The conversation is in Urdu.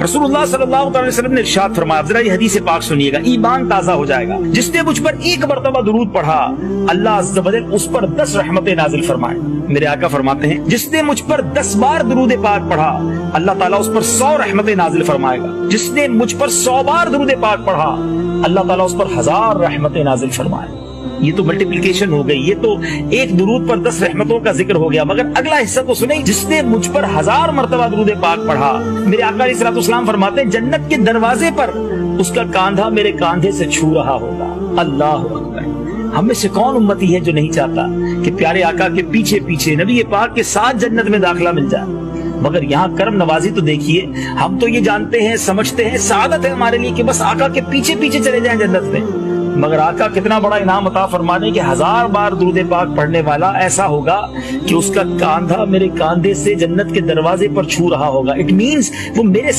رسول اللہ صلی اللہ علیہ وسلم نے ارشاد فرمایا، ذرا یہ حدیث پاک سنیے گا، ایمان تازہ ہو جائے گا، جس نے مجھ پر ایک مرتبہ درود پڑھا اللہ عز و جل اس پر 10 رحمتیں نازل فرمائے۔ میرے آقا فرماتے ہیں جس نے مجھ پر 10 بار درود پاک پڑھا اللہ تعالیٰ اس پر 100 رحمتیں نازل فرمائے گا، جس نے مجھ پر 100 بار درود پاک پڑھا اللہ تعالیٰ اس پر 1000 رحمتیں نازل فرمائے۔ یہ تو ملٹیپلیکیشن ہو گئی، یہ تو ایک درود پر 10 رحمتوں کا ذکر ہو گیا، مگر اگلا حصہ تو سنیں، جس نے مجھ پر 1000 مرتبہ درود پاک پڑھا میرے آقا علیہ الصلوۃ والسلام فرماتے ہیں جنت کے دروازے پر اس کا کاندھا میرے کاندھے سے چھو رہا ہوگا۔ اللہ اکبر! ہم میں سے کون امتی ہے جو نہیں چاہتا کہ پیارے آقا کے پیچھے پیچھے نبی پاک کے ساتھ جنت میں داخلہ مل جائے؟ مگر یہاں کرم نوازی تو دیکھیے، ہم تو یہ جانتے ہیں سمجھتے ہیں سعادت ہے ہمارے لیے کہ بس آقا کے پیچھے پیچھے چلے جائیں جنت میں، مگر آقا کتنا بڑا انعام عطا فرمانے کہ 1000 بار درود پاک پڑھنے والا ایسا ہوگا کہ اس کا کاندھا میرے کاندھے سے جنت کے دروازے پر چھو رہا ہوگا۔ اٹ مینز وہ میرے